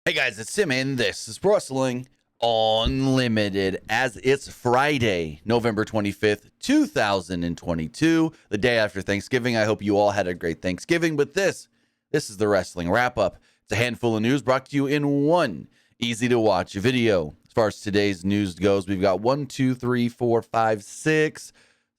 Hey guys, it's Sim, and this is Wrestling Unlimited. As it's Friday, November 25th, 2022, the day after Thanksgiving. I hope you all had a great Thanksgiving, but this is the Wrestling Wrap-Up. It's a handful of news brought to you in one easy-to-watch video. As far as today's news goes, we've got 1, 2, 3, 4, 5, 6,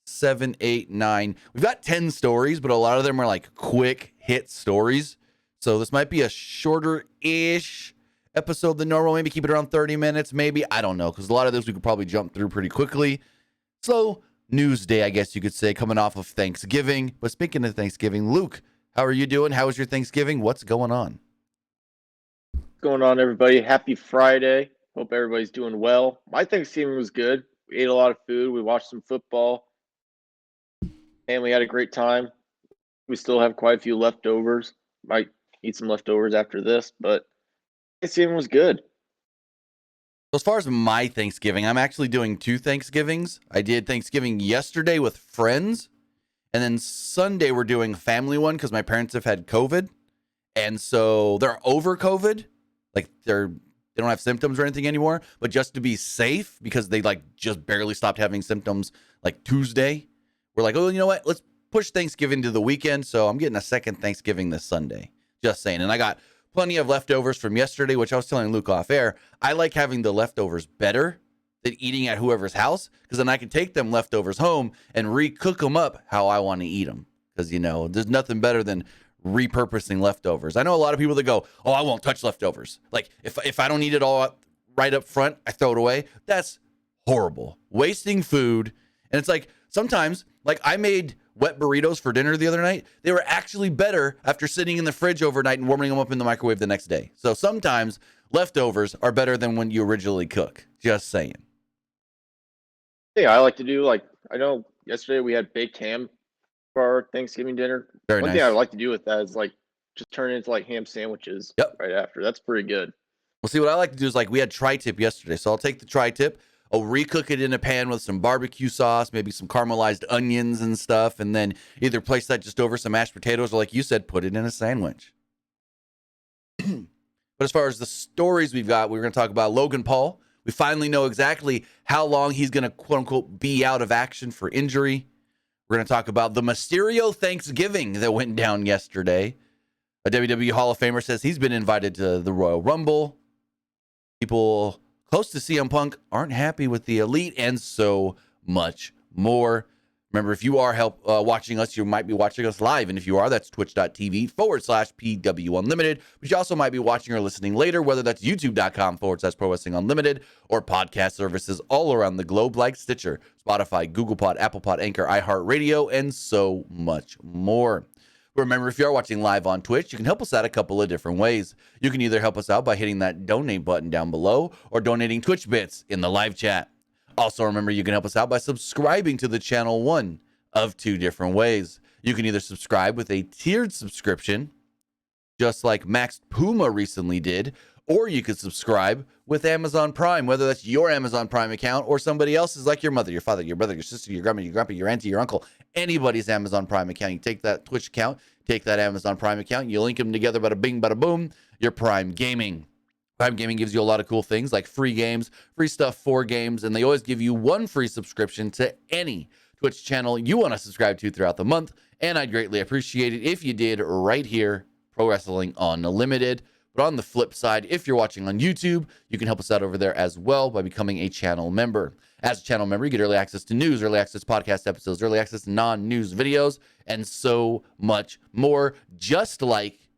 7, 8, 9. We've got 10 stories, but a lot of them are like quick hit stories. So this might be a shorter-ish episode than normal. Maybe keep it around 30 minutes, maybe. I don't know, because a lot of this we could probably jump through pretty quickly. Slow news day, I guess you could say, coming off of Thanksgiving. But speaking of Thanksgiving, Luke, how are you doing? How was your Thanksgiving? What's going on? What's going on, everybody? Happy Friday. Hope everybody's doing well. My Thanksgiving was good. We ate a lot of food. We watched some football. And we had a great time. We still have quite a few leftovers. Might eat some leftovers after this, but Thanksgiving was good. As far as my Thanksgiving, I'm actually doing two Thanksgivings. I did Thanksgiving yesterday with friends, and then Sunday we're doing a family one because my parents have had COVID, and so they're over COVID. Like they don't have symptoms or anything anymore, but just to be safe, because they like just barely stopped having symptoms like Tuesday, we're like, oh, you know what? Let's push Thanksgiving to the weekend. So I'm getting a second Thanksgiving this Sunday. Just saying. And I got plenty of leftovers from yesterday, which I was telling Luke off air. I like having the leftovers better than eating at whoever's house, because then I can take them leftovers home and recook them up how I want to eat them. Because, you know, there's nothing better than repurposing leftovers. I know a lot of people that go, oh, I won't touch leftovers. Like if I don't eat it all right up front, I throw it away. That's horrible. Wasting food. And it's like sometimes, like I made wet burritos for dinner the other night. They were actually better after sitting in the fridge overnight and warming them up in the microwave the next day. So sometimes leftovers are better than when you originally cook. Just saying. Yeah, I like to do I know yesterday we had baked ham for our Thanksgiving dinner. Very One nice. thing I like to do with that is just turn it into ham sandwiches right after. That's pretty good. Well, see, what I like to do is we had tri-tip yesterday. So I'll take the tri-tip, I'll recook it in a pan with some barbecue sauce, maybe some caramelized onions and stuff, and then either place that just over some mashed potatoes or, like you said, put it in a sandwich. But as far as the stories we've got, we're going to talk about Logan Paul. We finally know exactly how long he's going to, quote-unquote, be out of action for injury. We're going to talk about the Mysterio Thanksgiving that went down yesterday. A WWE Hall of Famer says he's been invited to the Royal Rumble. People close to CM Punk aren't happy with the Elite, and so much more. Remember, if you are watching us, you might be watching us live. And if you are, that's twitch.tv/PW Unlimited. But you also might be watching or listening later, whether that's youtube.com/Pro Wrestling Unlimited or podcast services all around the globe like Stitcher, Spotify, Google Pod, Apple Pod, Anchor, iHeartRadio, and so much more. Remember, if you are watching live on Twitch, you can help us out a couple of different ways. You can either help us out by hitting that donate button down below or donating Twitch bits in the live chat. Also, remember, you can help us out by subscribing to the channel one of two different ways. You can either subscribe with a tiered subscription, just like Max Puma recently did, or you could subscribe with Amazon Prime, whether that's your Amazon Prime account or somebody else's, like your mother, your father, your brother, your sister, your grandma, your grandpa, your auntie, your uncle, anybody's Amazon Prime account. You take that Twitch account, take that Amazon Prime account, you link them together, bada bing, bada boom, you're Prime Gaming. Prime Gaming gives you a lot of cool things like free games, free stuff for games, and they always give you one free subscription to any Twitch channel you want to subscribe to throughout the month, and I'd greatly appreciate it if you did right here, Pro Wrestling Unlimited. But on the flip side, if you're watching on YouTube, you can help us out over there as well by becoming a channel member. As a channel member, you get early access to news, early access to podcast episodes, early access to non-news videos, and so much more, just like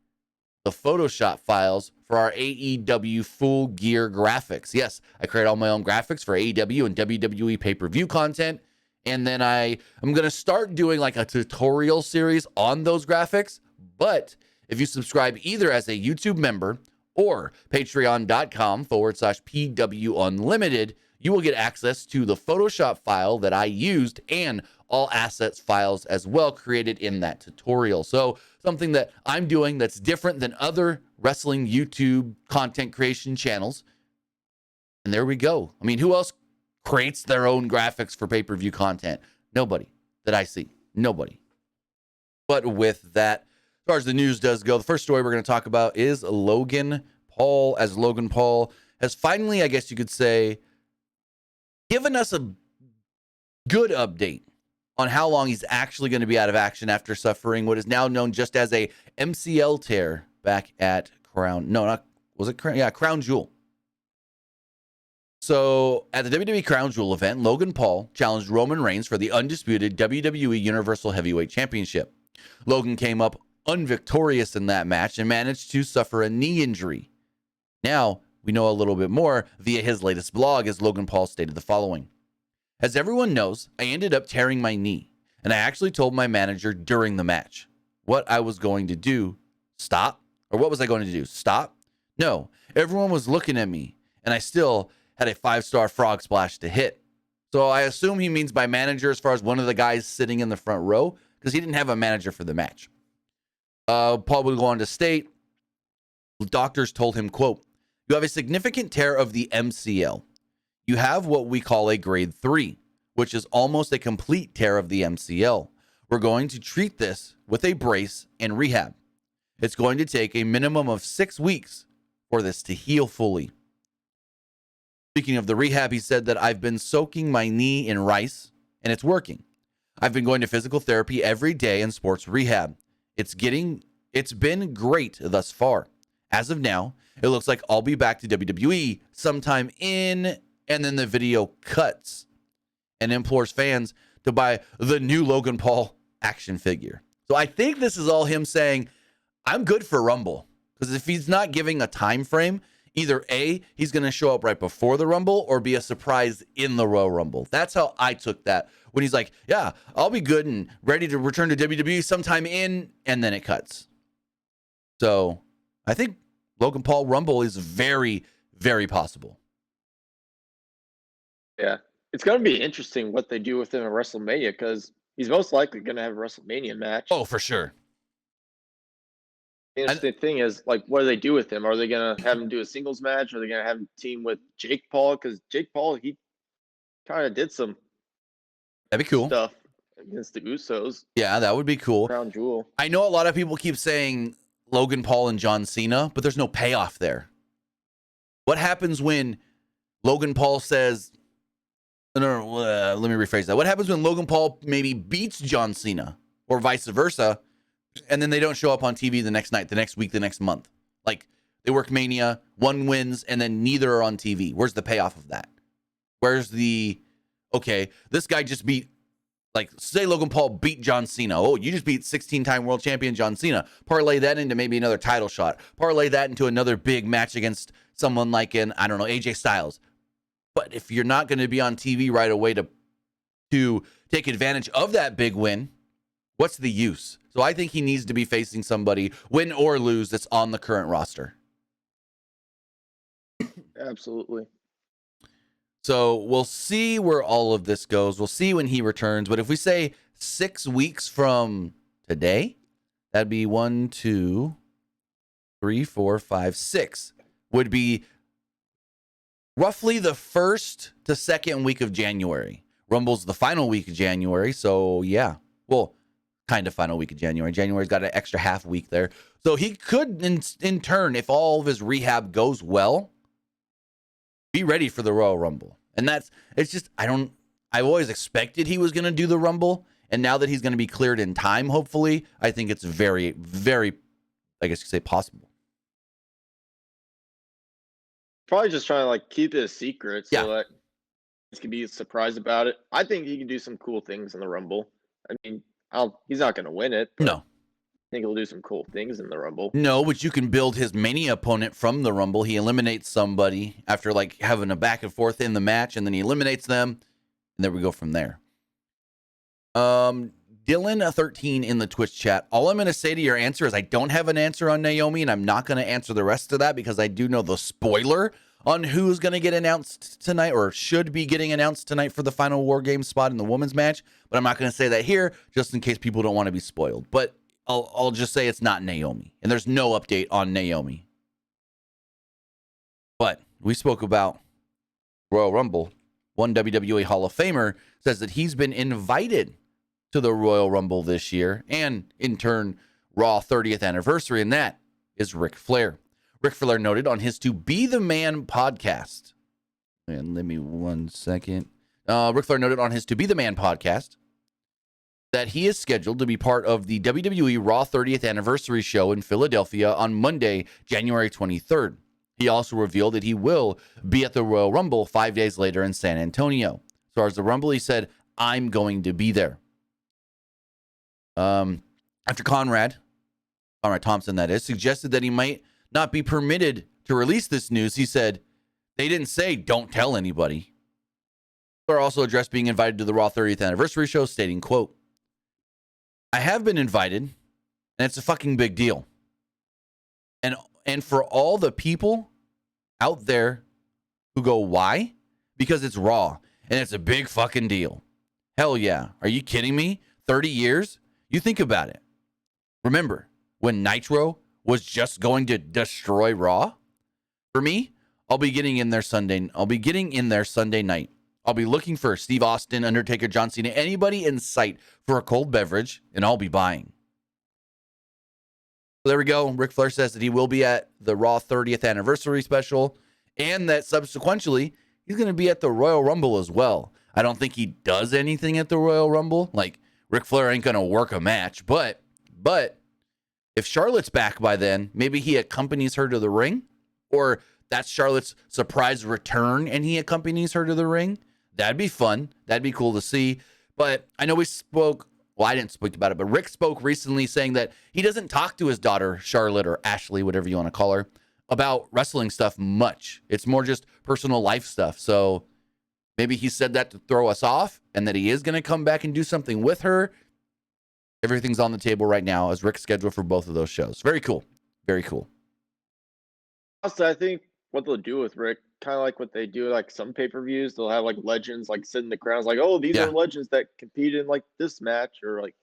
the Photoshop files for our AEW Full Gear graphics. Yes, I create all my own graphics for AEW and WWE pay-per-view content, and then I'm going to start doing like a tutorial series on those graphics, but if you subscribe either as a YouTube member or patreon.com/PW Unlimited, you will get access to the Photoshop file that I used and all assets files as well created in that tutorial. So something that I'm doing that's different than other wrestling YouTube content creation channels. And there we go. I mean, who else creates their own graphics for pay-per-view content? Nobody that I see. Nobody. But with that, as far as the news does go, the first story we're going to talk about is Logan Paul, as Logan Paul has finally, I guess you could say, given us a good update on how long he's actually going to be out of action after suffering what is now known just as a MCL tear back at Crown. No, not, was it Crown? Yeah, Crown Jewel. So at the WWE Crown Jewel event, Logan Paul challenged Roman Reigns for the undisputed WWE Universal Heavyweight Championship. Logan came up unvictorious in that match and managed to suffer a knee injury. Now, we know a little bit more via his latest blog, as Logan Paul stated the following. As everyone knows, I ended up tearing my knee, and I actually told my manager during the match what I was going to do. Stop? Or what was I going to do? Stop? No, everyone was looking at me, and I still had a 5-star frog splash to hit. So I assume he means by manager as far as one of the guys sitting in the front row, because he didn't have a manager for the match. Paul would go on to state, doctors told him, quote, "You have a significant tear of the MCL. You have what we call a grade 3, which is almost a complete tear of the MCL. We're going to treat this with a brace and rehab. It's going to take a minimum of 6 weeks for this to heal fully." Speaking of the rehab, he said that I've been soaking my knee in rice, and it's working. I've been going to physical therapy every day and sports rehab. It's been great thus far. As of now, it looks like I'll be back to WWE sometime in, and then the video cuts and implores fans to buy the new Logan Paul action figure. So I think this is all him saying, I'm good for Rumble. Because if he's not giving a time frame, either A, he's going to show up right before the Rumble, or be a surprise in the Royal Rumble. That's how I took that. When he's like, yeah, I'll be good and ready to return to WWE sometime in, and then it cuts. So I think Logan Paul Rumble is very, very possible. Yeah. It's going to be interesting what they do with him at WrestleMania, because he's most likely going to have a WrestleMania match. Oh, for sure. The interesting thing is, like, what do they do with him? Are they going to have him do a singles match? Are they going to have him team with Jake Paul? Because Jake Paul, he kind of did some That'd be cool. stuff against the Usos. Yeah, that would be cool. Crown Jewel. I know a lot of people keep saying Logan Paul and John Cena, but there's no payoff there. What happens when Logan Paul says, let me rephrase that. What happens when Logan Paul maybe beats John Cena, or vice versa, and then they don't show up on TV the next night, the next week, the next month? Like, they work Mania, one wins, and then neither are on TV. Where's the payoff of that? Where's the, okay, this guy just beat, like, say Logan Paul beat John Cena. Oh, you just beat 16-time world champion John Cena. Parlay that into maybe another title shot. Parlay that into another big match against someone like AJ Styles. But if you're not going to be on TV right away to take advantage of that big win, what's the use? So I think he needs to be facing somebody, win or lose, that's on the current roster. Absolutely. So we'll see where all of this goes. We'll see when he returns. But if we say 6 weeks from today, that'd be 1, 2, 3, 4, 5, 6. Would be roughly the first to second week of January. Rumble's the final week of January. So yeah, well, kind of final week of January. January's got an extra half week there. So he could, in turn, if all of his rehab goes well, be ready for the Royal Rumble. And I've always expected he was going to do the Rumble. And now that he's going to be cleared in time, hopefully, I think it's very, very, I guess you could say, possible. Probably just trying to, like, keep it a secret so that he can be surprised about it. I think he can do some cool things in the Rumble. I mean, he's not going to win it. But No. I think he'll do some cool things in the Rumble. No, but you can build his Mania opponent from the Rumble. He eliminates somebody after, like, having a back and forth in the match, and then he eliminates them, and then we go from there. Dylan13 in the Twitch chat. All I'm going to say to your answer is I don't have an answer on Naomi, and I'm not going to answer the rest of that because I do know the spoiler on who's going to get announced tonight, or should be getting announced tonight for the final War Games spot in the women's match. But I'm not going to say that here just in case people don't want to be spoiled. But I'll just say it's not Naomi, and there's no update on Naomi. But we spoke about Royal Rumble. One WWE Hall of Famer says that he's been invited to the Royal Rumble this year, and in turn, Raw 30th anniversary, and that is Ric Flair. Ric Flair noted on his To Be the Man podcast. And let me 1 second. Ric Flair noted on his To Be the Man podcast that he is scheduled to be part of the WWE Raw 30th Anniversary show in Philadelphia on Monday, January 23rd. He also revealed that he will be at the Royal Rumble 5 days later in San Antonio. As far as the Rumble, he said, I'm going to be there. After Conrad Thompson, that is, suggested that he might not be permitted to release this news, he said, they didn't say don't tell anybody. Flair also addressed being invited to the Raw 30th Anniversary show, stating, quote, I have been invited, and it's a fucking big deal. And for all the people out there who go, why? Because it's Raw, and it's a big fucking deal. Hell yeah. Are you kidding me? 30 years? You think about it. Remember, when Nitro was just going to destroy Raw? For me, I'll be getting in there Sunday night. I'll be looking for Steve Austin, Undertaker, John Cena, anybody in sight for a cold beverage, and I'll be buying. So there we go. Ric Flair says that he will be at the Raw 30th Anniversary special, and that subsequently, he's going to be at the Royal Rumble as well. I don't think he does anything at the Royal Rumble. Like, Ric Flair ain't going to work a match, but if Charlotte's back by then, maybe he accompanies her to the ring, or that's Charlotte's surprise return and he accompanies her to the ring. That'd be fun. That'd be cool to see. But I know I didn't speak about it, but Rick spoke recently saying that he doesn't talk to his daughter, Charlotte, or Ashley, whatever you want to call her, about wrestling stuff much. It's more just personal life stuff. So maybe he said that to throw us off and that he is going to come back and do something with her. Everything's on the table right now as Rick's scheduled for both of those shows. Very cool. Very cool. Also, I think what they'll do with Rick, kind of like what they do, like some pay-per-views, they'll have like legends like sit in the crowds, like, oh, these are legends that compete in like this match, or like.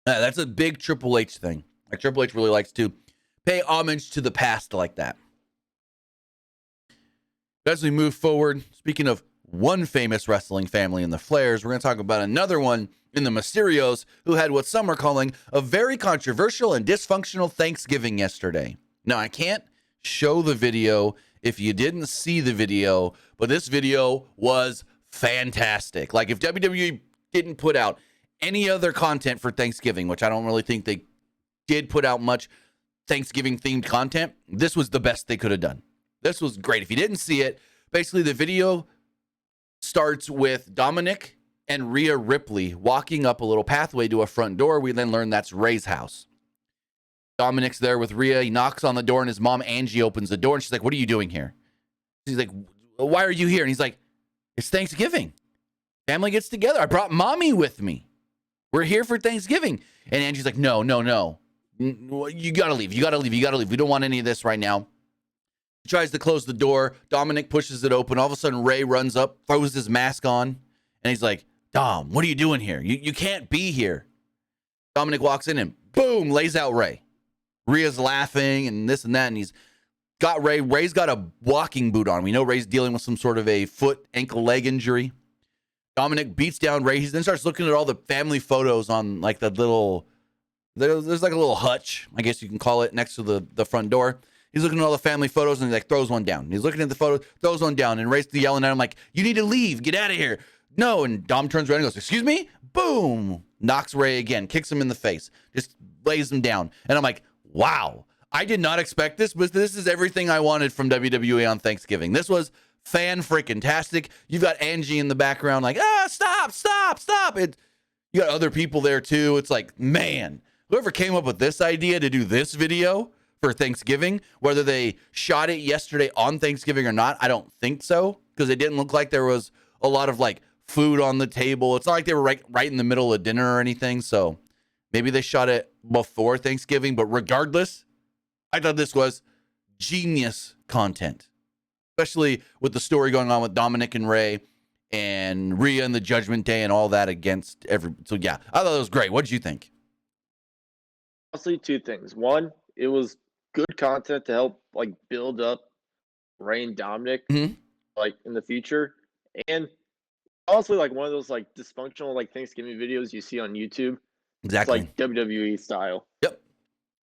That's a big Triple H thing. Like Triple H really likes to pay homage to the past like that. As we move forward, speaking of one famous wrestling family in the Flairs, we're going to talk about another one in the Mysterios, who had what some are calling a very controversial and dysfunctional Thanksgiving yesterday. Now, I can't show the video if you didn't see the video, but this video was fantastic. Like, if WWE didn't put out any other content for Thanksgiving, which I don't really think they did put out much Thanksgiving-themed content, this was the best they could have done. This was great. If you didn't see it, basically the video starts with Dominic and Rhea Ripley walking up a little pathway to a front door. We then learn that's Ray's house. Dominic's there with Rhea. He knocks on the door, and his mom, Angie, opens the door, and she's like, what are you doing here? She's like, why are you here? And he's like, it's Thanksgiving. Family gets together. I brought mommy with me. We're here for Thanksgiving. And Angie's like, no. You got to leave. You got to leave. We don't want any of this right now. He tries to close the door. Dominic pushes it open. All of a sudden, Ray runs up, throws his mask on, and he's like, Dom, what are you doing here? You can't be here. Dominic walks in and boom, lays out Ray. Rhea's laughing and this and that, and he's got Ray. Ray's got a walking boot on. We know Ray's dealing with some sort of a foot, ankle, leg injury. Dominic beats down Ray. He then starts looking at all the family photos on like the little, there's like a little hutch, I guess you can call it, next to the front door. He's looking at all the family photos and he like throws one down. He's looking at the photo, throws one down, and Ray's yelling at him like, you need to leave, get out of here. No, and Dom turns around and goes, excuse me? Boom! Knocks Ray again, kicks him in the face, just lays him down. And I'm like, wow, I did not expect this, but this is everything I wanted from WWE on Thanksgiving. This was fan-freaking-tastic. You've got Angie in the background like, stop. You got other people there too. It's like, man, whoever came up with this idea to do this video for Thanksgiving, whether they shot it yesterday on Thanksgiving or not, I don't think so, because it didn't look like there was a lot of like food on the table. It's not like they were right in the middle of dinner or anything. So maybe they shot it before Thanksgiving, but regardless, I thought this was genius content, especially with the story going on with Dominic and Ray and Rhea and the Judgment Day and all that against so yeah, I thought it was great. What did you think? Honestly, two things. One, it was good content to help like build up Ray and Dominic like in the future. And honestly, like one of those like dysfunctional like Thanksgiving videos you see on YouTube. Exactly. It's like WWE style. Yep.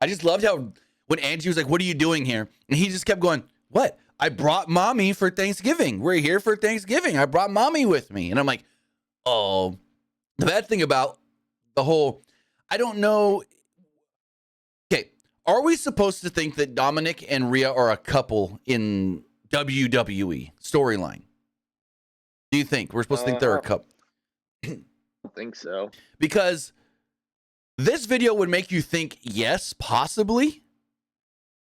I just loved how when Angie was like, "What are you doing here?" And he just kept going, "What? I brought mommy for Thanksgiving. We're here for Thanksgiving. I brought mommy with me." And I'm like, oh, the bad thing about the whole, I don't know. Okay, are we supposed to think that Dominic and Rhea are a couple in WWE storyline? Do you think we're supposed to think they're a couple? I don't think so. Because this video would make you think yes, possibly.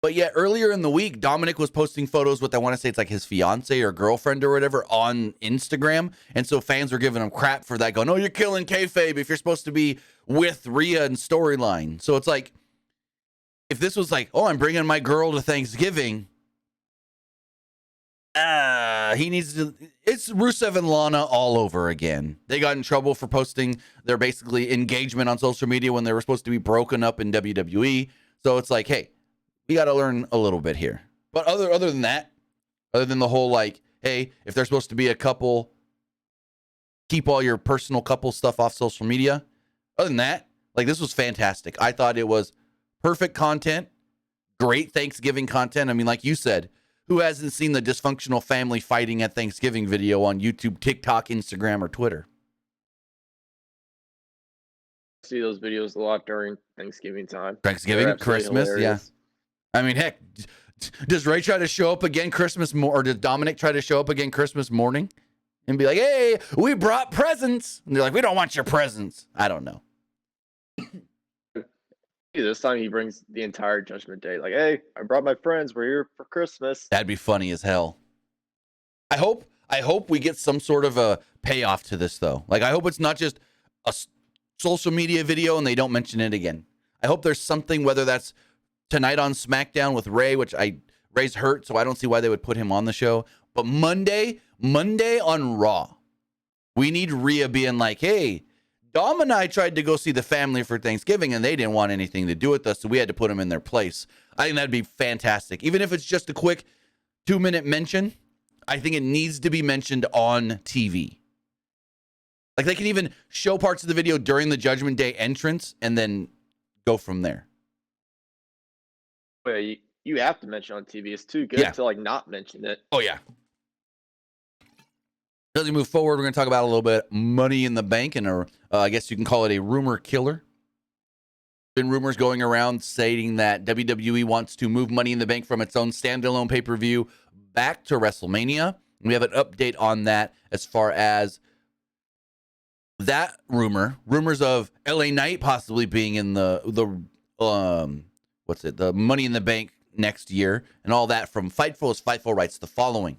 But yet earlier in the week, Dominic was posting photos with, I want to say it's like his fiance or girlfriend or whatever on Instagram. And so fans were giving him crap for that, going, "Oh, you're killing kayfabe if you're supposed to be with Rhea in storyline." So it's like, if this was like, "Oh, I'm bringing my girl to Thanksgiving," he needs to, it's Rusev and Lana all over again. They got in trouble for posting their basically engagement on social media when they were supposed to be broken up in WWE. So it's like, hey, we got to learn a little bit here. But other than that, other than the whole like, hey, if they're supposed to be a couple, keep all your personal couple stuff off social media. Other than that, like, this was fantastic. I thought it was perfect content, great Thanksgiving content. I mean, like you said, who hasn't seen the dysfunctional family fighting at Thanksgiving video on YouTube, TikTok, Instagram, or Twitter? I see those videos a lot during Thanksgiving time. Thanksgiving, Christmas, hilarious. yeah. I mean, heck, does Ray try to show up again Christmas or does Dominic try to show up again Christmas morning and be like, "Hey, we brought presents"? And they're like, "We don't want your presents." I don't know. This time he brings the entire Judgment Day. Like, "Hey, I brought my friends. We're here for Christmas." That'd be funny as hell. I hope we get some sort of a payoff to this, though. Like, I hope it's not just a social media video and they don't mention it again. I hope there's something, whether that's tonight on SmackDown with Ray, which Ray's hurt, so I don't see why they would put him on the show. But Monday on Raw, we need Rhea being like, "Hey, Dom and I tried to go see the family for Thanksgiving, and they didn't want anything to do with us, so we had to put them in their place." I think that'd be fantastic. Even if it's just a quick 2-minute mention, I think it needs to be mentioned on TV. Like, they can even show parts of the video during the Judgment Day entrance and then go from there. Well, you have to mention on TV. It's too good to like not mention it. Oh, yeah. As we move forward, we're going to talk about a little bit Money in the Bank, and I guess you can call it a rumor killer. Been rumors going around stating that WWE wants to move Money in the Bank from its own standalone pay-per-view back to WrestleMania. We have an update on that as far as that rumors of LA Knight possibly being in the Money in the Bank next year, and all that from Fightful. As Fightful writes the following: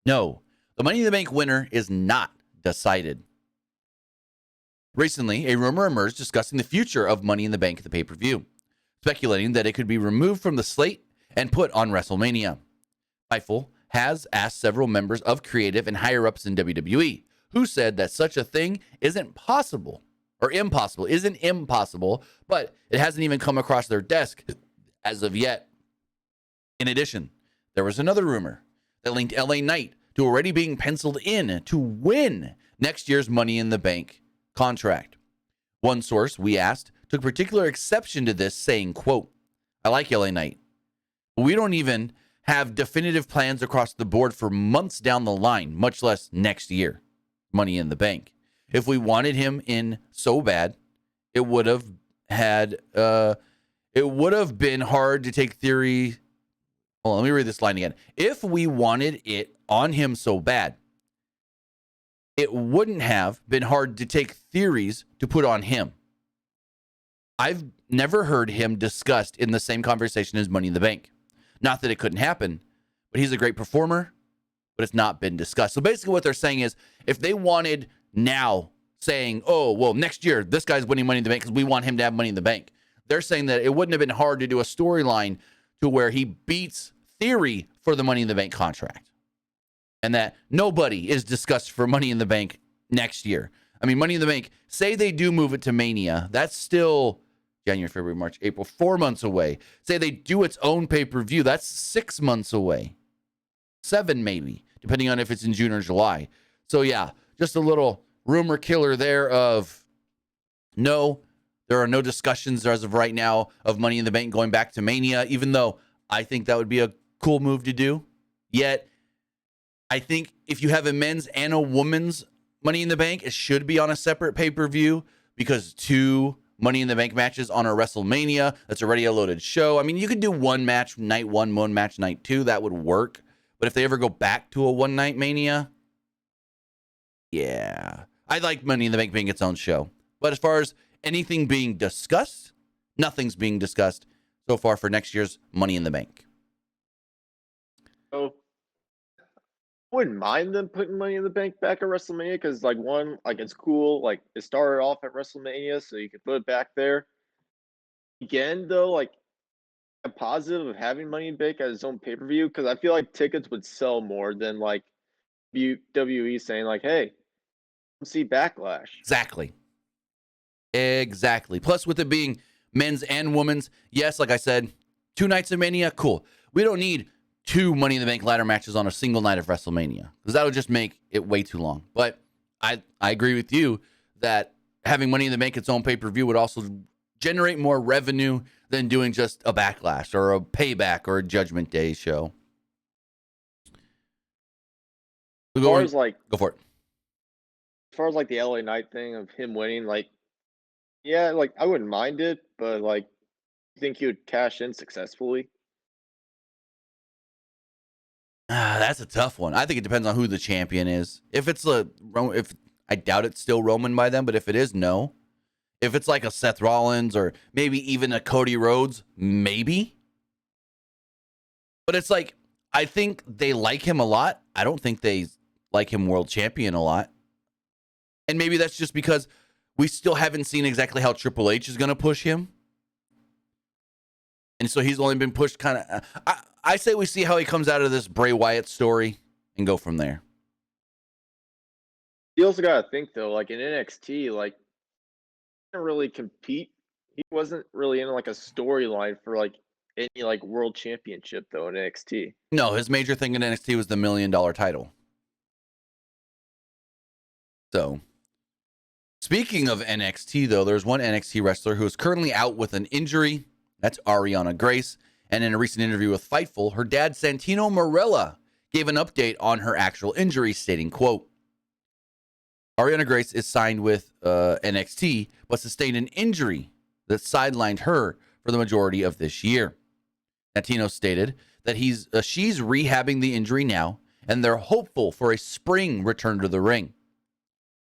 no, the Money in the Bank winner is not decided. Recently, a rumor emerged discussing the future of Money in the Bank at the pay-per-view, speculating that it could be removed from the slate and put on WrestleMania. Fightful has asked several members of creative and higher-ups in WWE, who said that such a thing isn't impossible, but it hasn't even come across their desk as of yet. In addition, there was another rumor that linked LA Knight to already being penciled in to win next year's Money in the Bank contract. One source we asked took particular exception to this, saying, quote, "I like LA Knight, but we don't even have definitive plans across the board for months down the line, much less next year. Money in the Bank. If we wanted him in so bad, it would have been hard to take theory." Hold on, let me read this line again. If we wanted it on him so bad, it wouldn't have been hard to take theories to put on him. I've never heard him discussed in the same conversation as Money in the Bank. Not that it couldn't happen, but he's a great performer, but it's not been discussed. So basically what they're saying is, if they wanted now saying, "Oh, well, next year, this guy's winning Money in the Bank because we want him to have Money in the Bank," they're saying that it wouldn't have been hard to do a storyline to where he beats Theory for the Money in the Bank contract, and that nobody is discussed for Money in the Bank next year. I mean, Money in the Bank, say they do move it to Mania, that's still January, February, March, April, 4 months away. Say they do its own pay-per-view, that's 6 months away. 7 maybe, depending on if it's in June or July. So yeah, just a little rumor killer there of, no, There are no discussions as of right now of Money in the Bank going back to Mania, even though I think that would be a cool move to do. Yet, I think if you have a men's and a woman's Money in the Bank, it should be on a separate pay-per-view because 2 Money in the Bank matches on a WrestleMania, that's already a loaded show. I mean, you could do one match night 1, one match night 2. That would work. But if they ever go back to a one-night Mania, yeah. I like Money in the Bank being its own show. But as far as anything being discussed, nothing's being discussed so far for next year's Money in the Bank. So, I wouldn't mind them putting Money in the Bank back at WrestleMania because, like, one, like, it's cool. Like, it started off at WrestleMania, so you can put it back there. Again, though, like, a positive of having Money in the Bank as its own pay-per-view because I feel like tickets would sell more than, like, WWE saying, like, hey, come see Backlash. Exactly. Plus, with it being men's and women's, yes, like I said, 2 nights of Mania, cool. We don't need 2 Money in the Bank ladder matches on a single night of WrestleMania because that would just make it way too long. But I agree with you that having Money in the Bank its own pay-per-view would also generate more revenue than doing just a Backlash or a Payback or a Judgment Day show. As far as, like, go for it. As far as, like, the LA Knight thing of him winning, like, yeah, like, I wouldn't mind it, but, like, you think he would cash in successfully? That's a tough one. I think it depends on who the champion is. If I doubt it's still Roman by then, but if it is, no. If it's like a Seth Rollins or maybe even a Cody Rhodes, maybe. But it's like, I think they like him a lot. I don't think they like him world champion a lot. And maybe that's just because we still haven't seen exactly how Triple H is going to push him. And so he's only been pushed kind of... I say we see how he comes out of this Bray Wyatt story and go from there. You also got to think, though, like, in NXT, like, he didn't really compete. He wasn't really in, like, a storyline for, like, any, like, world championship, though, in NXT. No, his major thing in NXT was the $1 million title. So, speaking of NXT, though, there's one NXT wrestler who is currently out with an injury. That's Ariana Grace. And in a recent interview with Fightful, her dad, Santino Marella, gave an update on her actual injury, stating, quote, Ariana Grace is signed with NXT, but sustained an injury that sidelined her for the majority of this year. Santino stated that she's rehabbing the injury now, and they're hopeful for a spring return to the ring,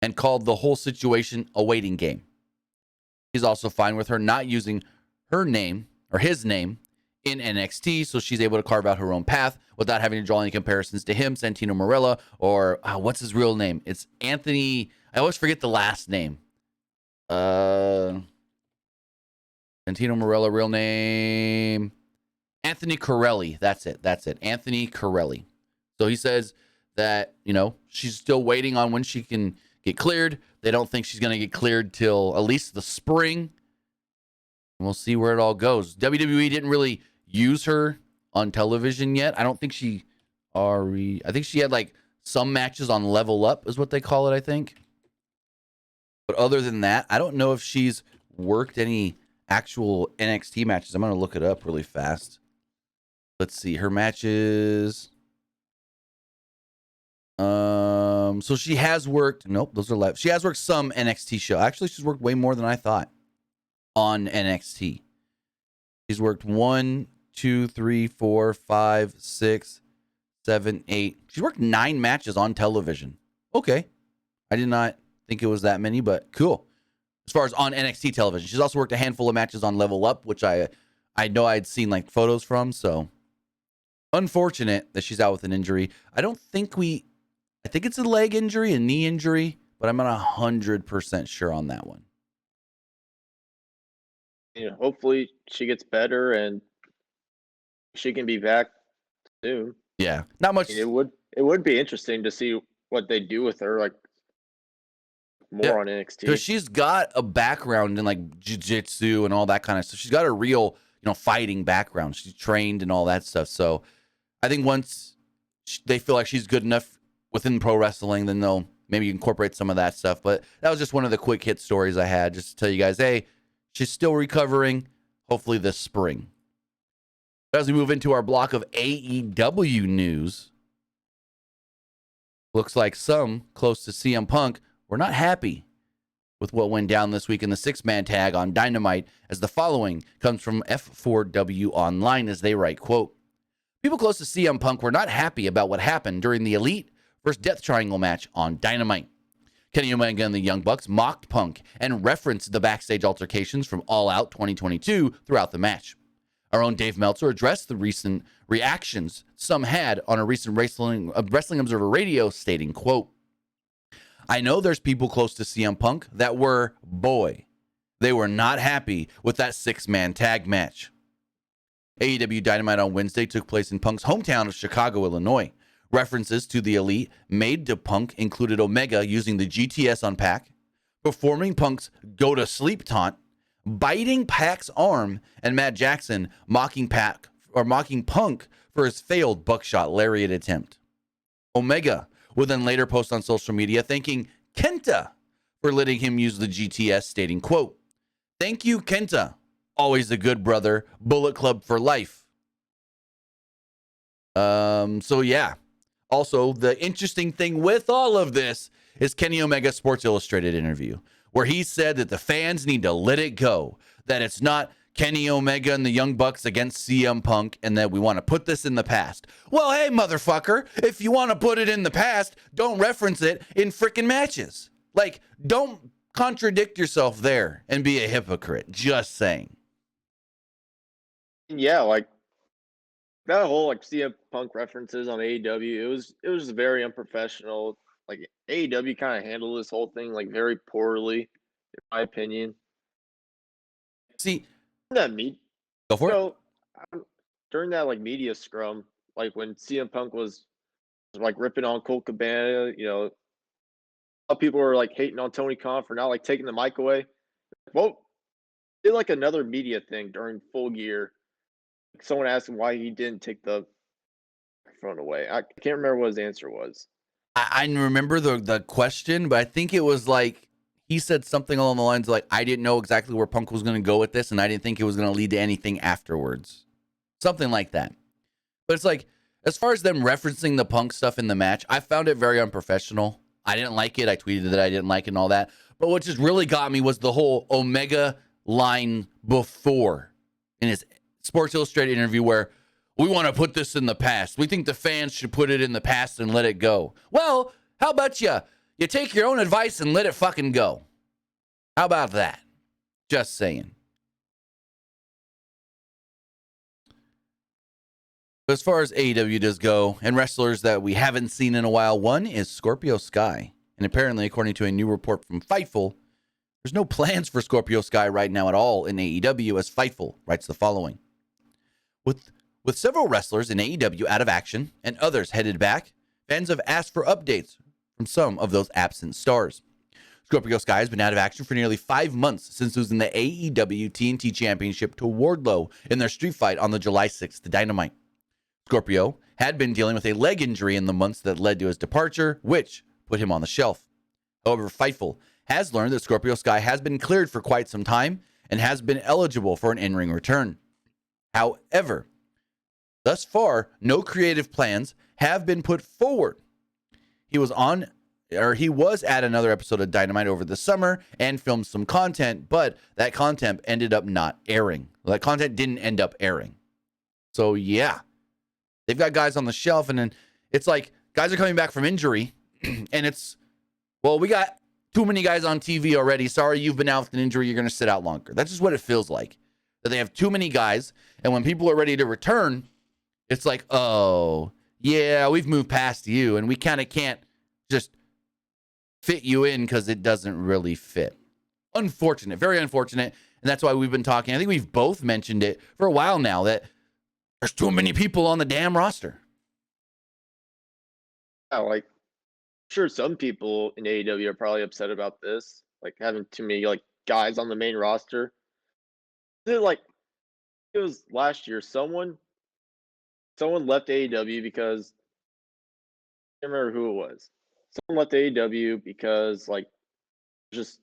and called the whole situation a waiting game. He's also fine with her not using her name or his name in NXT, so she's able to carve out her own path without having to draw any comparisons to him, Santino Marella, or what's his real name? It's Anthony. I always forget the last name. Santino Marella, real name Anthony Corelli. That's it. Anthony Corelli. So he says that, she's still waiting on when she can get cleared. They don't think she's going to get cleared till at least the spring. We'll see where it all goes. WWE didn't really use her on television yet. I don't think I think she had like some matches on Level Up is what they call it, I think. But other than that, I don't know if she's worked any actual NXT matches. I'm going to look it up really fast. Let's see. Her matches. So she has worked. Nope, those are live. She has worked some NXT show. Actually, she's worked way more than I thought on NXT. She's worked 1, 2, 3, 4, 5, 6, 7, 8. She's worked 9 matches on television. Okay. I did not think it was that many, but cool. As far as on NXT television. She's also worked a handful of matches on Level Up, which I know I'd seen like photos from, so unfortunate that she's out with an injury. I think it's a leg injury, a knee injury, but I'm not 100% sure on that one. Hopefully she gets better and she can be back soon. Yeah, not much. It would be interesting to see what they do with her, like more on NXT. Because she's got a background in like jiu-jitsu and all that kind of stuff. She's got a real, fighting background. She's trained and all that stuff. So I think once they feel like she's good enough within pro wrestling, then they'll maybe incorporate some of that stuff. But that was just one of the quick hit stories I had just to tell you guys, hey, She's still recovering, hopefully this spring. As we move into our block of AEW news, looks like some close to CM Punk were not happy with what went down this week in the six-man tag on Dynamite, as the following comes from F4W Online as they write, quote, "People close to CM Punk were not happy about what happened during the Elite versus Death Triangle match on Dynamite. Kenny Omega and the Young Bucks mocked Punk and referenced the backstage altercations from All Out 2022 throughout the match. Our own Dave Meltzer addressed the recent reactions some had on a recent Wrestling Observer Radio, stating, quote, I know there's people close to CM Punk that were, boy, they were not happy with that six-man tag match. AEW Dynamite on Wednesday took place in Punk's hometown of Chicago, Illinois. References to the Elite made to Punk included Omega using the GTS on Pac, performing Punk's go-to-sleep taunt, biting Pac's arm, and Matt Jackson mocking Punk for his failed buckshot lariat attempt. Omega would then later post on social media thanking Kenta for letting him use the GTS, stating, quote, "Thank you, Kenta. Always a good brother. Bullet Club for life." So yeah. Also, the interesting thing with all of this is Kenny Omega's Sports Illustrated interview, where he said that the fans need to let it go, that it's not Kenny Omega and the Young Bucks against CM Punk, and that we want to put this in the past. Well, hey, motherfucker, if you want to put it in the past, don't reference it in freaking matches. Like, don't contradict yourself there and be a hypocrite. Just saying. Yeah, like that whole like CM Punk references on AEW, it was very unprofessional. Like AEW kind of handled this whole thing like very poorly, in my opinion. See, That me, go for it. during that like media scrum, like when CM Punk was like ripping on Colt Cabana, a lot of people were like hating on Tony Khan for not like taking the mic away. Well, did like another media thing during Full Gear. Someone asked him why he didn't take the microphone away. I can't remember what his answer was. I remember the question, but I think it was like he said something along the lines of like, I didn't know exactly where Punk was going to go with this, and I didn't think it was going to lead to anything afterwards. Something like that. But it's like, as far as them referencing the Punk stuff in the match, I found it very unprofessional. I didn't like it. I tweeted that I didn't like it and all that. But what just really got me was the whole Omega line before in his Sports Illustrated interview where we want to put this in the past. We think the fans should put it in the past and let it go. Well, how about you take your own advice and let it fucking go? How about that? Just saying. As far as AEW does go, and wrestlers that we haven't seen in a while, one is Scorpio Sky. And apparently, according to a new report from Fightful, there's no plans for Scorpio Sky right now at all in AEW, as Fightful writes the following. With several wrestlers in AEW out of action and others headed back, fans have asked for updates from some of those absent stars. Scorpio Sky has been out of action for nearly 5 months since losing the AEW TNT Championship to Wardlow in their street fight on the July 6th Dynamite. Scorpio had been dealing with a leg injury in the months that led to his departure, which put him on the shelf. However, Fightful has learned that Scorpio Sky has been cleared for quite some time and has been eligible for an in-ring return. However, thus far, no creative plans have been put forward. He was at another episode of Dynamite over the summer and filmed some content, but that content ended up not airing. That content didn't end up airing. So yeah, they've got guys on the shelf, and then it's like guys are coming back from injury, and it's, well, we got too many guys on TV already. Sorry, you've been out with an injury. You're going to sit out longer. That's just what it feels like. That they have too many guys, and when people are ready to return, it's like, oh, yeah, we've moved past you, and we kind of can't just fit you in because it doesn't really fit. Unfortunate, very unfortunate, and that's why we've been talking. I think we've both mentioned it for a while now that there's too many people on the damn roster. Yeah, like, sure, some people in AEW are probably upset about this, like having too many like guys on the main roster. Like, it was last year. Someone left AEW because I can't remember who it was. Someone left AEW because like just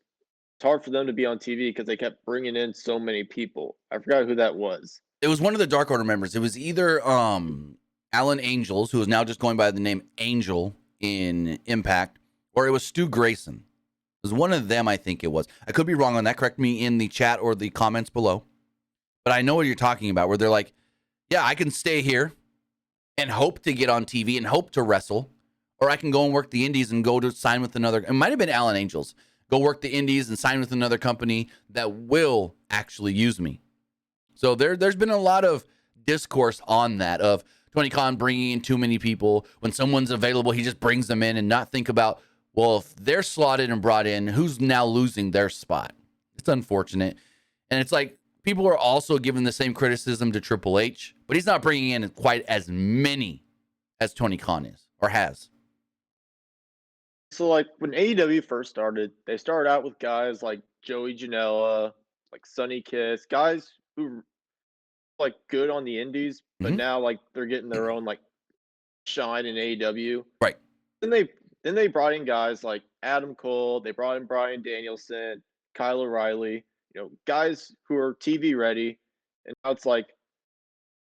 It's hard for them to be on TV because they kept bringing in so many people. I forgot who that was. It was one of the Dark Order members. It was either Alan Angels, who is now just going by the name Angel in Impact, or it was Stu Grayson. It was one of them, I think it was. I could be wrong on that. Correct me in the chat or the comments below. But I know what you're talking about, where they're like, yeah, I can stay here and hope to get on TV and hope to wrestle, or I can go and work the indies and go to sign with another. It might have been Alan Angels. Go work the indies and sign with another company that will actually use me. So there's been a lot of discourse on that of Tony Khan bringing in too many people. When someone's available, he just brings them in and not think about, well, if they're slotted and brought in, who's now losing their spot? It's unfortunate. And it's like people are also giving the same criticism to Triple H, but he's not bringing in quite as many as Tony Khan is or has. So, like, when AEW first started, they started out with guys like Joey Janela, like Sonny Kiss, guys who like good on the indies, but now like they're getting their own like shine in AEW. Right. Then they brought in guys like Adam Cole, they brought in Bryan Danielson, Kyle O'Reilly, guys who are TV ready. And now it's like,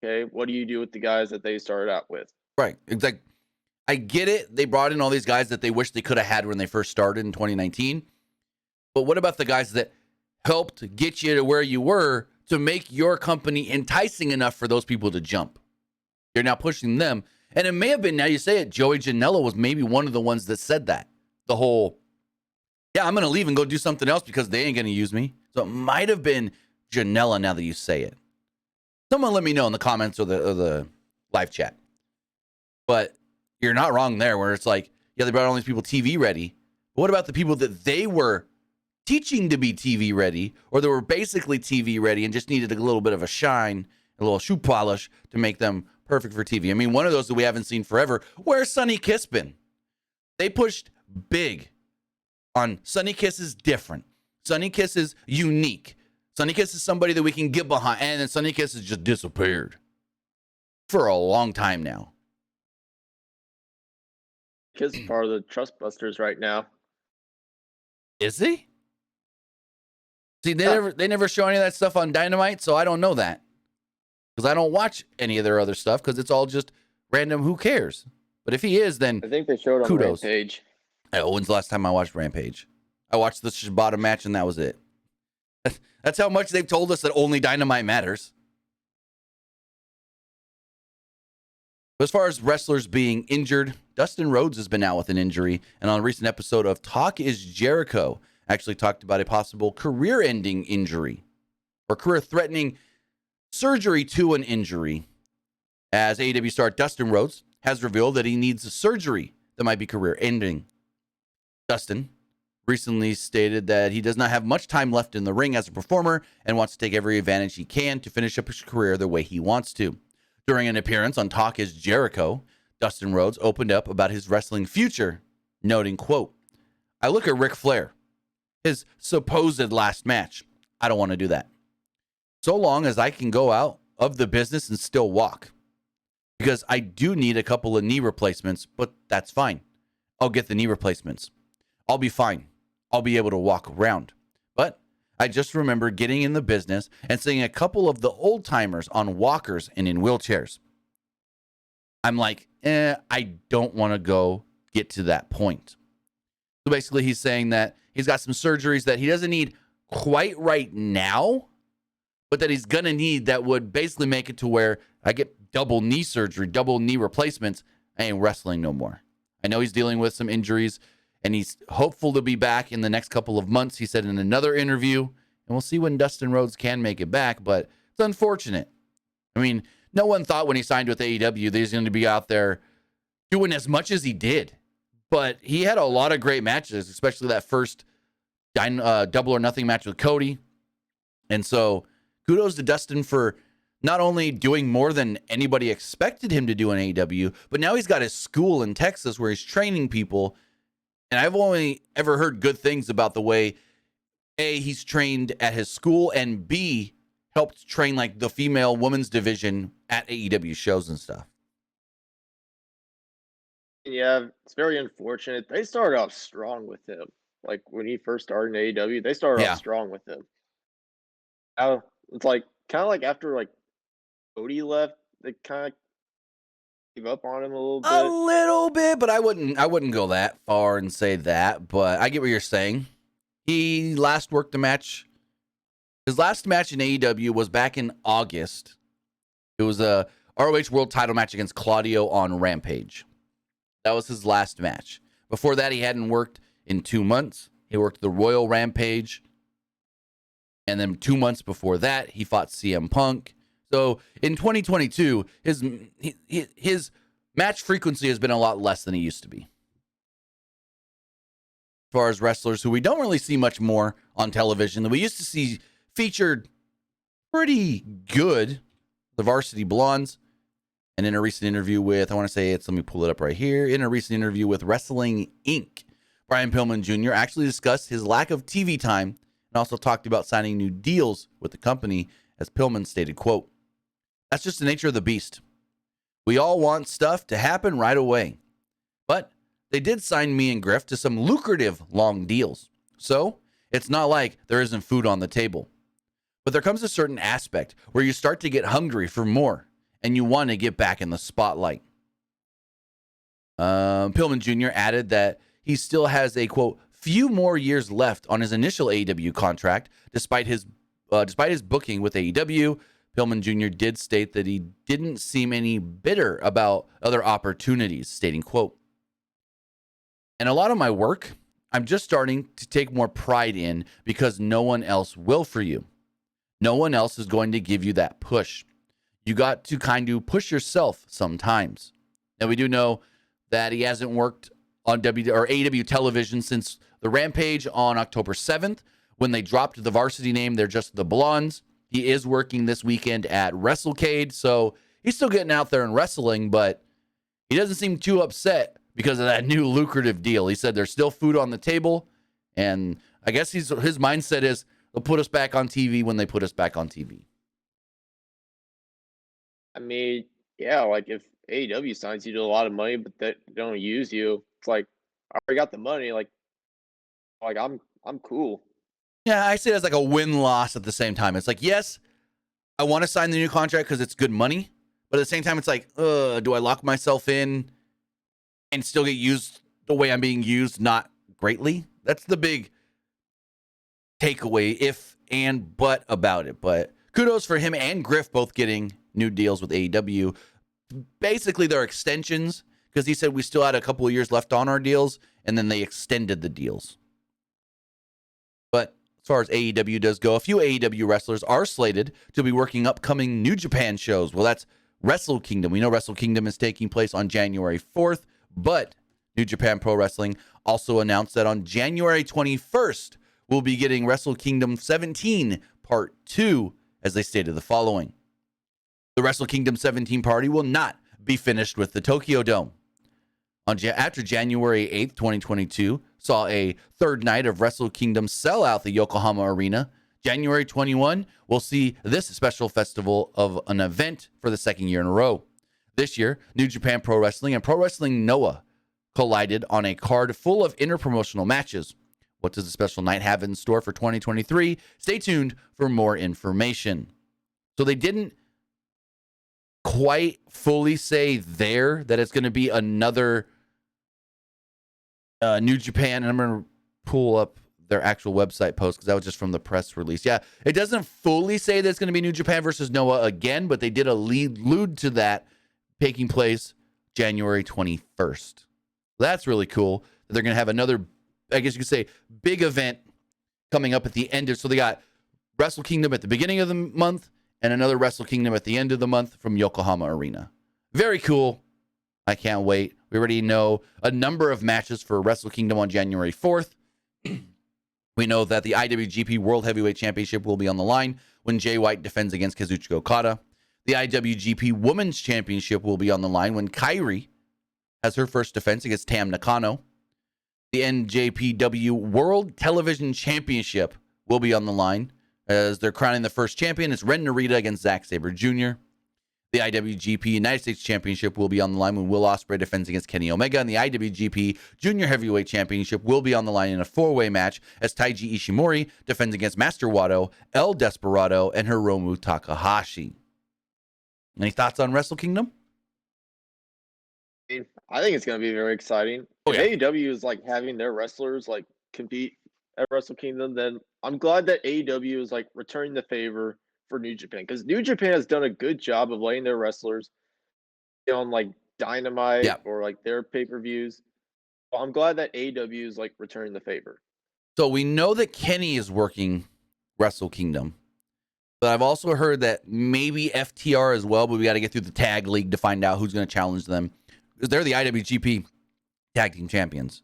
okay, what do you do with the guys that they started out with? Right. It's like, I get it. They brought in all these guys that they wish they could have had when they first started in 2019. But what about the guys that helped get you to where you were to make your company enticing enough for those people to jump? You're now pushing them. And it may have been, now you say it, Joey Janela was maybe one of the ones that said that. The whole, yeah, I'm going to leave and go do something else because they ain't going to use me. So it might have been Janela now that you say it. Someone let me know in the comments or the live chat. But you're not wrong there, where it's like, yeah, they brought all these people TV ready. But what about the people that they were teaching to be TV ready, or they were basically TV ready and just needed a little bit of a shine, a little shoe polish to make them perfect for TV? I mean, one of those that we haven't seen forever. Where's Sonny Kiss been? They pushed big on Sonny Kiss is different. Sonny Kiss is unique. Sonny Kiss is somebody that we can get behind. And then Sonny Kiss has just disappeared for a long time now. Kiss is part of the Trust Busters right now. Is he? See, they never show any of that stuff on Dynamite, so I don't know that. Because I don't watch any of their other stuff because it's all just random. Who cares? But if he is, then I think they showed on kudos. Rampage. Oh, when's the last time I watched Rampage? I watched the Shibata match and that was it. That's how much they've told us that only Dynamite matters. But as far as wrestlers being injured, Dustin Rhodes has been out with an injury. And on a recent episode of Talk is Jericho, actually talked about a possible career-ending injury or career-threatening surgery to an injury, as AEW star Dustin Rhodes has revealed that he needs a surgery that might be career-ending. Dustin recently stated that he does not have much time left in the ring as a performer and wants to take every advantage he can to finish up his career the way he wants to. During an appearance on Talk is Jericho, Dustin Rhodes opened up about his wrestling future, noting, quote, "I look at Ric Flair, his supposed last match. I don't want to do that. So long as I can go out of the business and still walk. Because I do need a couple of knee replacements, but that's fine. I'll get the knee replacements. I'll be fine. I'll be able to walk around. But I just remember getting in the business and seeing a couple of the old timers on walkers and in wheelchairs. I'm like, I don't want to go get to that point." So basically he's saying that he's got some surgeries that he doesn't need quite right now, but that he's going to need that would basically make it to where I get double knee surgery, double knee replacements. I ain't wrestling no more. I know he's dealing with some injuries and he's hopeful to be back in the next couple of months, he said in another interview, and we'll see when Dustin Rhodes can make it back, but it's unfortunate. I mean, no one thought when he signed with AEW that he's going to be out there doing as much as he did, but he had a lot of great matches, especially that first Double or Nothing match with Cody. And so kudos to Dustin for not only doing more than anybody expected him to do in AEW, but now he's got his school in Texas where he's training people. And I've only ever heard good things about the way, A, he's trained at his school, and B, helped train like the female women's division at AEW shows and stuff. Yeah, it's very unfortunate. They started off strong with him. Like when he first started in AEW, they started off Yeah. strong with him. Now it's like kind of like after like Cody left, they kind of gave up on him a little A bit. little bit, but I wouldn't go that far and say that, but I get what you're saying. He last worked the match. His last match in AEW was back in August. It was a ROH World Title match against Claudio on Rampage. That was his last match. Before that, he hadn't worked in 2 months. He worked the Royal Rampage. And then 2 months before that, he fought CM Punk. So in 2022, his match frequency has been a lot less than it used to be. As far as wrestlers who we don't really see much more on television, that we used to see featured pretty good, the Varsity Blondes. And in a recent interview with, let me pull it up right here. In a recent interview with Wrestling Inc., Brian Pillman Jr. actually discussed his lack of TV time and also talked about signing new deals with the company, as Pillman stated, quote, "That's just the nature of the beast. We all want stuff to happen right away. But they did sign me and Griff to some lucrative long deals. So it's not like there isn't food on the table. But there comes a certain aspect where you start to get hungry for more and you want to get back in the spotlight." Pillman Jr. added that he still has a, quote, "few more years left on his initial AEW contract, despite his booking with AEW. Pillman Jr. did state that he didn't seem any bitter about other opportunities, stating, quote, "And a lot of my work, I'm just starting to take more pride in because no one else will for you. No one else is going to give you that push. You got to kind of push yourself sometimes." Now, we do know that he hasn't worked on AEW television since the Rampage on October 7th. When they dropped the Varsity name, they're just the Blondes. He is working this weekend at WrestleCade, so he's still getting out there and wrestling, but he doesn't seem too upset because of that new lucrative deal. He said there's still food on the table, and I guess his mindset is they'll put us back on TV when they put us back on TV. I mean, yeah, like if AEW signs you to a lot of money, but they don't use you, it's like I already got the money. Like I'm cool. Yeah, I see it as like a win-loss at the same time. It's like, yes, I want to sign the new contract because it's good money, but at the same time, it's like, do I lock myself in and still get used the way I'm being used, not greatly? That's the big takeaway, if and but about it. But kudos for him and Griff both getting new deals with AEW. Basically, they're extensions because he said we still had a couple of years left on our deals, and then they extended the deals. But as far as AEW does go, a few AEW wrestlers are slated to be working upcoming New Japan shows. Well, that's Wrestle Kingdom. We know Wrestle Kingdom is taking place on January 4th, but New Japan Pro Wrestling also announced that on January 21st, we'll be getting Wrestle Kingdom 17 Part 2, as they stated the following. The Wrestle Kingdom 17 party will not be finished with the Tokyo Dome. After January 8th, 2022, saw a third night of Wrestle Kingdom sell out the Yokohama Arena. January 21 will see this special festival of an event for the second year in a row. This year, New Japan Pro Wrestling and Pro Wrestling Noah collided on a card full of interpromotional matches. What does the special night have in store for 2023? Stay tuned for more information. So they didn't quite fully say there that it's going to be another New Japan, and I'm going to pull up their actual website post because that was just from the press release. Yeah, it doesn't fully say that it's going to be New Japan versus Noah again, but they did allude to that taking place January 21st. That's really cool. They're going to have another, I guess you could say, big event coming up at the end of, so they got Wrestle Kingdom at the beginning of the month and another Wrestle Kingdom at the end of the month from Yokohama Arena. Very cool. I can't wait. We already know a number of matches for Wrestle Kingdom on January 4th. We know that the IWGP World Heavyweight Championship will be on the line when Jay White defends against Kazuchika Okada. The IWGP Women's Championship will be on the line when Kairi has her first defense against Tam Nakano. The NJPW World Television Championship will be on the line as they're crowning the first champion. It's Ren Narita against Zack Sabre Jr. The IWGP United States Championship will be on the line when Will Ospreay defends against Kenny Omega, and the IWGP Junior Heavyweight Championship will be on the line in a four-way match as Taiji Ishimori defends against Master Wato, El Desperado, and Hiromu Takahashi. Any thoughts on Wrestle Kingdom? I think it's going to be very exciting. If AEW is like having their wrestlers like compete at Wrestle Kingdom, then I'm glad that AEW is like returning the favor for New Japan, because New Japan has done a good job of letting their wrestlers on like Dynamite or like their pay-per-views. Well, I'm glad that AEW is like returning the favor. So we know that Kenny is working Wrestle Kingdom, but I've also heard that maybe FTR as well, but we got to get through the tag league to find out who's going to challenge them, because they're the IWGP Tag Team Champions.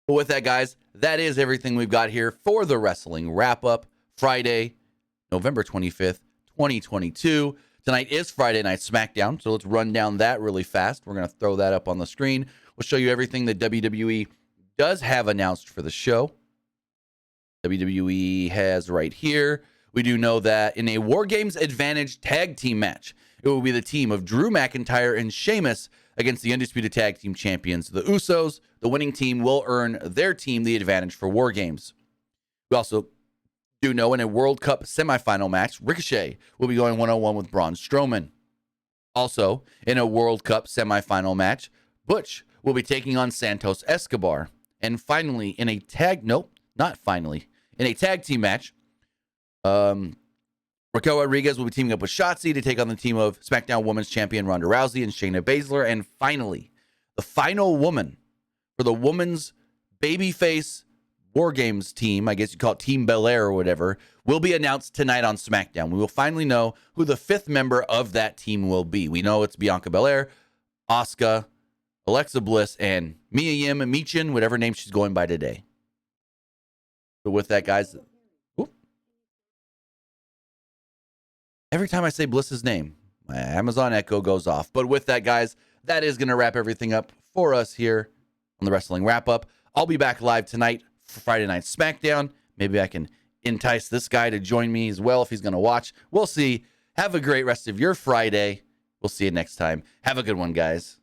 But with that, guys, that is everything we've got here for the Wrestling Wrap-Up, Friday, November 25th, 2022. Tonight is Friday Night SmackDown, so let's run down that really fast. We're going to throw that up on the screen. We'll show you everything that WWE does have announced for the show. WWE has right here. We do know that in a War Games Advantage tag team match, it will be the team of Drew McIntyre and Sheamus against the Undisputed Tag Team Champions, the Usos. The winning team will earn their team the advantage for War Games. We also do know in a World Cup semifinal match, Ricochet will be going one-on-one with Braun Strowman. Also, in a World Cup semifinal match, Butch will be taking on Santos Escobar. And finally, in a tag team match, Raquel Rodriguez will be teaming up with Shotzi to take on the team of SmackDown Women's Champion Ronda Rousey and Shayna Baszler. And finally, the final woman for the women's babyface War Games team, I guess you call it Team Belair or whatever, will be announced tonight on SmackDown. We will finally know who the fifth member of that team will be. We know it's Bianca Belair, Asuka, Alexa Bliss, and Mia Yim Michin, whatever name she's going by today. So with that, guys, every time I say Bliss's name, my Amazon Echo goes off. But with that, guys, that is going to wrap everything up for us here on the Wrestling Wrap-Up. I'll be back live tonight for Friday Night SmackDown. Maybe I can entice this guy to join me as well if he's going to watch. We'll see. Have a great rest of your Friday. We'll see you next time. Have a good one, guys.